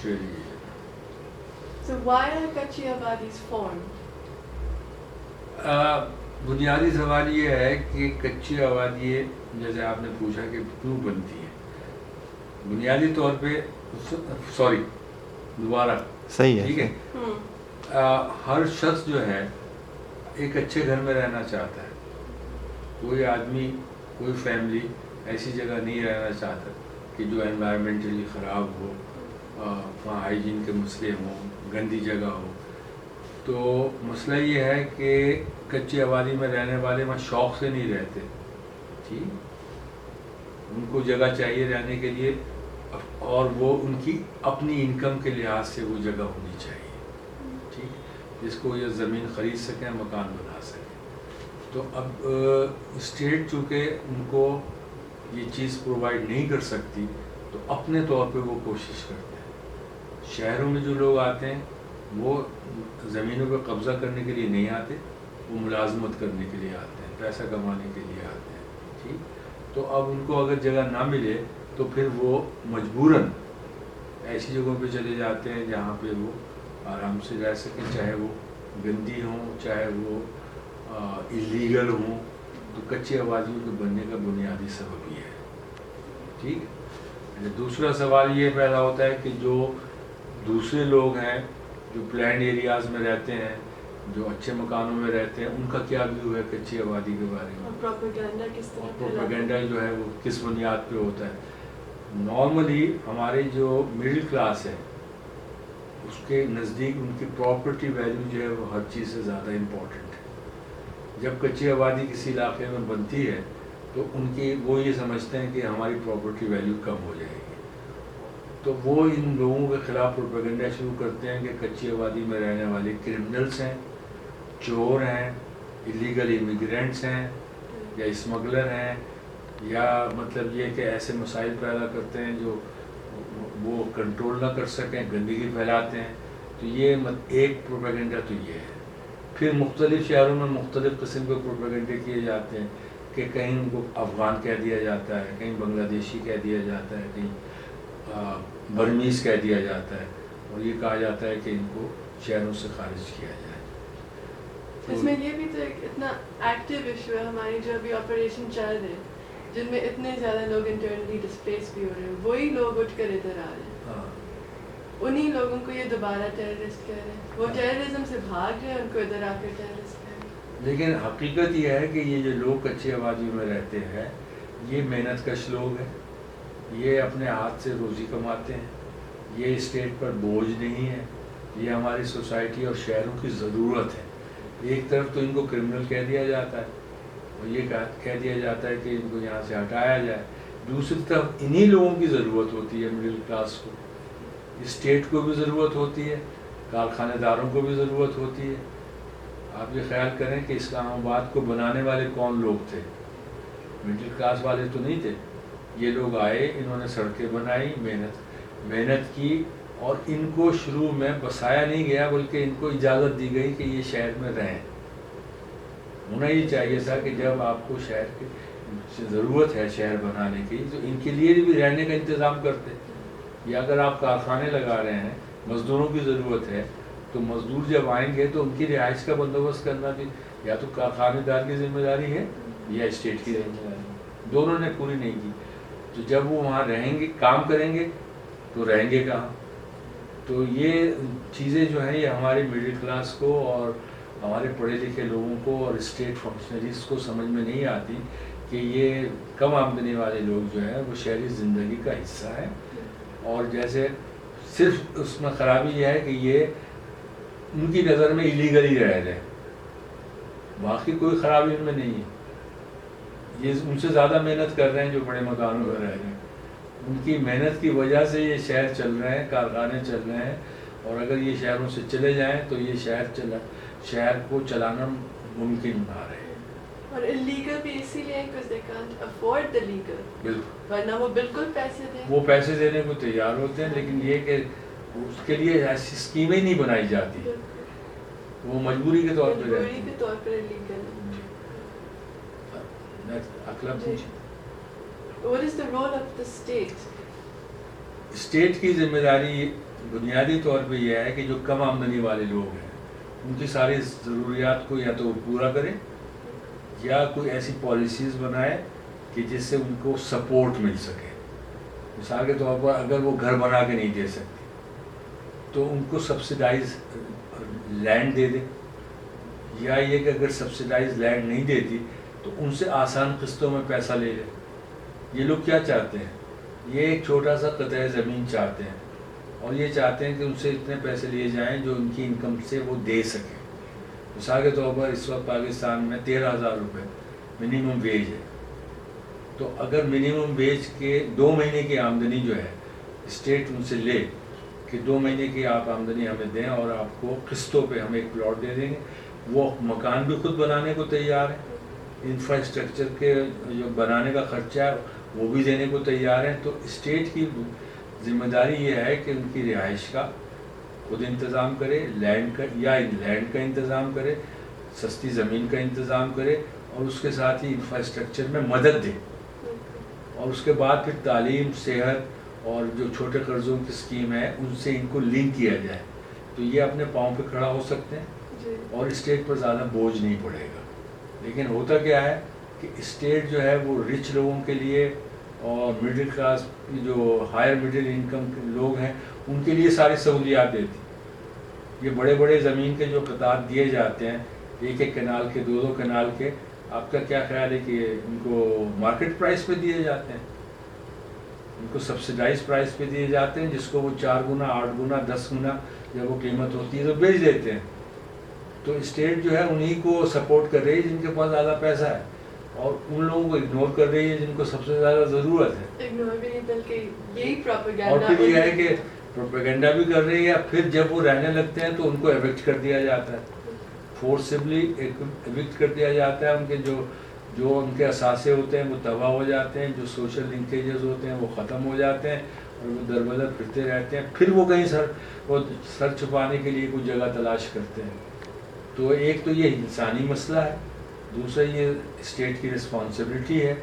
چلیے. So why are Kachi Abadis formed? بنیادی سوال یہ ہے کہ کچی آبادی جیسے آپ نے پوچھا کہ کیوں بنتی ہے. بنیادی طور پہ سوری دوبارہ صحیح ہے ٹھیک ہے. ہر شخص جو ہے ایک اچھے گھر میں رہنا چاہتا ہے. کوئی آدمی کوئی فیملی ایسی جگہ نہیں رہنا چاہتا کہ جو انوائرمنٹلی خراب ہو, وہاں ہائیجین کے مسئلے ہوں, گندی جگہ ہو. تو مسئلہ یہ ہے کہ کچی آبادی میں رہنے والے وہاں شوق سے نہیں رہتے. ٹھیک, ان کو جگہ چاہیے رہنے کے لیے, اور وہ ان کی اپنی انکم کے لحاظ سے وہ جگہ ہونی چاہیے. ٹھیک, جس کو یہ زمین خرید سکیں, مکان بنا سکیں. تو اب اسٹیٹ چونکہ ان کو یہ چیز پرووائڈ نہیں کر سکتی, تو اپنے طور پہ وہ کوشش کرتے ہیں. شہروں میں جو لوگ آتے ہیں وہ زمینوں پہ قبضہ کرنے کے لیے نہیں آتے, وہ ملازمت کرنے کے لیے آتے ہیں, پیسہ کمانے کے لیے آتے ہیں. ٹھیک, تو اب ان کو اگر جگہ نہ ملے تو پھر وہ مجبوراً ایسی جگہوں پہ چلے جاتے ہیں جہاں پہ وہ آرام سے رہ سکیں, چاہے وہ گندی ہوں, چاہے وہ اللیگل ہوں. تو کچی آبادیوں کے بننے کا بنیادی سبب یہ ہے. ٹھیک, دوسرا سوال یہ پیدا ہوتا ہے کہ جو دوسرے لوگ ہیں جو پلانڈ ایریاز میں رہتے ہیں, جو اچھے مکانوں میں رہتے ہیں, ان کا کیا ویو ہے کچی آبادی کے بارے میں, پروپیگنڈا کس طرح پروپیگنڈا جو ہے وہ کس بنیاد پہ ہوتا ہے. نارملی ہمارے جو مڈل کلاس ہے اس کے نزدیک ان کی پراپرٹی ویلیو جو ہے وہ ہر چیز سے زیادہ امپورٹنٹ ہے. جب کچی آبادی کسی علاقے میں بنتی ہے تو ان کی وہ یہ سمجھتے ہیں کہ ہماری پراپرٹی ویلیو کم ہو جائے گی, تو وہ ان لوگوں کے خلاف پروپیگنڈا شروع کرتے ہیں کہ کچی آبادی میں رہنے والے کرمنلس ہیں, چور ہیں, اللیگل امیگرینٹس ہیں, یا اسمگلر ہیں, یا مطلب یہ کہ ایسے مسائل پیدا کرتے ہیں جو وہ کنٹرول نہ کر سکیں, گندگی پھیلاتے ہیں. تو یہ ایک پروپیگنڈا تو یہ ہے. پھر مختلف شہروں میں مختلف قسم کے پروپیگنڈے کیے جاتے ہیں کہ کہیں ان کو افغان کہہ دیا جاتا ہے, کہیں بنگلہ دیشی کہہ دیا جاتا ہے, کہیں برمیز کہہ دیا جاتا ہے, اور یہ کہا جاتا ہے کہ ان کو شہروں سے خارج کیا جائے. اس میں یہ بھی تو ایک اتنا ایکٹیو ایشو ہے ہماری جو ابھی آپریشن چل رہے ہیں, جن میں اتنے زیادہ لوگ انٹرنلی ڈسپلیس بھی ہو رہے ہیں, وہی لوگ اٹھ کر ادھر آ رہے ہیں. انہی لوگوں کو یہ دوبارہ ٹیررسٹ کہہ رہے ہیں. وہ ٹیررزم سے بھاگ رہے ہیں, ان کو ادھر آ کر ٹیررسٹ کہہ رہے ہیں. لیکن حقیقت یہ ہے کہ یہ جو لوگ کچی آبادی میں رہتے ہیں یہ محنت کش لوگ ہیں, یہ اپنے ہاتھ سے روزی کماتے ہیں, یہ اسٹیٹ پر بوجھ نہیں ہے, یہ ہماری سوسائٹی اور شہروں کی ضرورت ہے. ایک طرف تو ان کو کرمنل کہہ دیا جاتا ہے, اور یہ کہہ دیا جاتا ہے کہ ان کو یہاں سے ہٹایا جائے. دوسری طرف انہی لوگوں کی ضرورت ہوتی ہے, مڈل کلاس کو, اسٹیٹ کو بھی ضرورت ہوتی ہے, کارخانے داروں کو بھی ضرورت ہوتی ہے. آپ یہ خیال کریں کہ اسلام آباد کو بنانے والے کون لوگ تھے؟ مڈل کلاس والے تو نہیں تھے. یہ لوگ آئے, انہوں نے سڑکیں بنائی, محنت کی, اور ان کو شروع میں بسایا نہیں گیا بلکہ ان کو اجازت دی گئی کہ یہ شہر میں رہیں. ہونا یہ چاہیے تھا کہ جب آپ کو شہر کی ضرورت ہے شہر بنانے کی, تو ان کے لیے بھی رہنے کا انتظام کرتے. یا اگر آپ کارخانے لگا رہے ہیں, مزدوروں کی ضرورت ہے, تو مزدور جب آئیں گے تو ان کی رہائش کا بندوبست کرنا بھی یا تو کارخانے دار کی ذمہ داری ہے یا اسٹیٹ کی ذمہ داری. دونوں نے پوری نہیں کی. تو جب وہ وہاں رہیں گے, کام کریں گے, تو رہیں گے کہاں؟ تو یہ چیزیں جو ہیں یہ ہمارے مڈل کلاس کو اور ہمارے پڑھے لکھے لوگوں کو اور اسٹیٹ فنکشنریز کو سمجھ میں نہیں آتی کہ یہ کم آمدنی والے لوگ جو ہیں وہ شہری زندگی کا حصہ ہیں. اور جیسے صرف اس میں خرابی یہ ہے کہ یہ ان کی نظر میں ایلیگل ہی رہ رہے ہیں, باقی کوئی خرابی ان میں نہیں ہے. یہ ان سے زیادہ محنت کر رہے ہیں جو بڑے مکانوں میں رہ رہے ہیں. ان کی محنت کی وجہ سے یہ شہر چل رہے ہیں, کارخانے چل رہے ہیں, اور اگر یہ شہروں سے چلے جائیں تو یہ شہر کو چلانا ممکن نہ رہے. اور illegal بھی اسی لیے because they can't afford the legal. بالکل, ورنہ وہ بالکل پیسے دیں. وہ پیسے دینے کو تیار ہوتے ہیں, لیکن یہ کہ اس کے لیے ایسی اسکیمیں نہیں بنائی جاتی, وہ مجبوری کے طور پہ رہتی ہیں. مجبوری کے طور پر illegal. اگلا پوچھیں. What is the role of the state? State کی ذمہ داری بنیادی طور پہ یہ ہے کہ جو کم آمدنی والے لوگ ہیں ان کی ساری ضروریات کو یا تو وہ پورا کرے یا کوئی ایسی پالیسیز بنائے کہ جس سے ان کو سپورٹ مل سکے. مثال کے طور پر اگر وہ گھر بنا کے نہیں دے سکتی تو ان کو سبسڈائز لینڈ دے دے, یا یہ کہ اگر سبسڈائز لینڈ نہیں دیتی تو ان سے آسان قسطوں میں پیسہ لے لے. یہ لوگ کیا چاہتے ہیں؟ یہ ایک چھوٹا سا قطعہ زمین چاہتے ہیں اور یہ چاہتے ہیں کہ ان سے اتنے پیسے لیے جائیں جو ان کی انکم سے وہ دے سکیں. مثال کے طور پر اس وقت پاکستان میں 13,000 روپے منیمم ویج ہے. تو اگر منیمم ویج کے 2 مہینے کی آمدنی جو ہے اسٹیٹ ان سے لے کہ 2 مہینے کی آپ آمدنی ہمیں دیں اور آپ کو قسطوں پہ ہم ایک پلاٹ دے دیں گے, وہ مکان بھی خود بنانے کو تیار ہیں, انفراسٹرکچر کے جو بنانے کا خرچہ ہے وہ بھی دینے کو تیار ہیں. تو اسٹیٹ کی ذمہ داری یہ ہے کہ ان کی رہائش کا خود انتظام کرے, لینڈ کا انتظام کرے, سستی زمین کا انتظام کرے اور اس کے ساتھ ہی انفراسٹرکچر میں مدد دے. اور اس کے بعد پھر تعلیم, صحت اور جو چھوٹے قرضوں کی اسکیم ہے ان سے ان کو لنک کیا جائے تو یہ اپنے پاؤں پہ کھڑا ہو سکتے ہیں اور اسٹیٹ پر زیادہ بوجھ نہیں پڑے گا. لیکن ہوتا کیا ہے کہ اسٹیٹ جو ہے وہ رچ لوگوں کے لیے اور مڈل کلاس جو ہائر مڈل انکم لوگ ہیں ان کے لیے ساری سہولیات دیتی. یہ بڑے بڑے زمین کے جو قطعات دیے جاتے ہیں, ایک ایک کنال کے, 2 کنال کے, آپ کا کیا خیال ہے کہ ان کو مارکیٹ پرائس پہ دیے جاتے ہیں؟ ان کو سبسڈائز پرائس پہ دیے جاتے ہیں جس کو وہ 4 گنا, 8 گنا, 10 گنا جب وہ قیمت ہوتی ہے تو بیچ دیتے ہیں. تو اسٹیٹ جو ہے انہی کو سپورٹ کر رہی ہے جن کے پاس زیادہ پیسہ ہے اور ان لوگوں کو اگنور کر رہی ہے جن کو سب سے زیادہ ضرورت ہے. اگنور بھی نہیں بلکہ یہی پروپیگنڈا. اور پھر یہ ہے کہ پروپیگنڈا بھی کر رہی ہے, پھر جب وہ رہنے لگتے ہیں تو ان کو ایوکٹ کر دیا جاتا ہے, فورسبلی ایوکٹ کر دیا جاتا ہے. ان کے جو ان کے اثاثے ہوتے ہیں وہ تباہ ہو جاتے ہیں, جو سوشل لنکیجز ہوتے ہیں وہ ختم ہو جاتے ہیں اور وہ در بدر پھرتے رہتے ہیں. پھر وہ کہیں سر چھپانے کے لیے کوئی جگہ تلاش کرتے ہیں. تو ایک تو یہ انسانی مسئلہ ہے, دوسرا یہ اسٹیٹ کی رسپانسبلٹی ہے,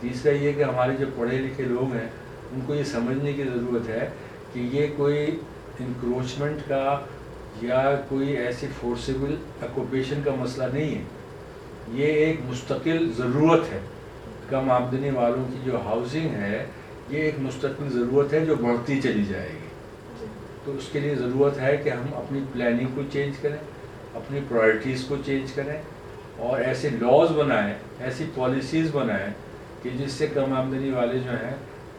تیسرا یہ کہ ہمارے جو پڑھے لکھے لوگ ہیں ان کو یہ سمجھنے کی ضرورت ہے کہ یہ کوئی انکروچمنٹ کا یا کوئی ایسی فورسیبل آکوپیشن کا مسئلہ نہیں ہے. یہ ایک مستقل ضرورت ہے. کم آمدنی والوں کی جو ہاؤسنگ ہے یہ ایک مستقل ضرورت ہے جو بڑھتی چلی جائے گی. تو اس کے لیے ضرورت ہے کہ ہم اپنی پلاننگ کو چینج کریں, اپنی پرائرٹیز کو چینج کریں اور ایسے لاز بنائیں, ایسی پالیسیز بنائیں کہ جس سے کم آمدنی والے جو ہیں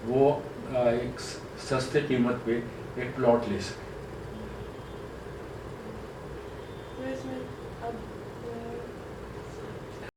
وہ ایک سستے قیمت پہ ایک پلاٹ لے سکیں. اس میں اب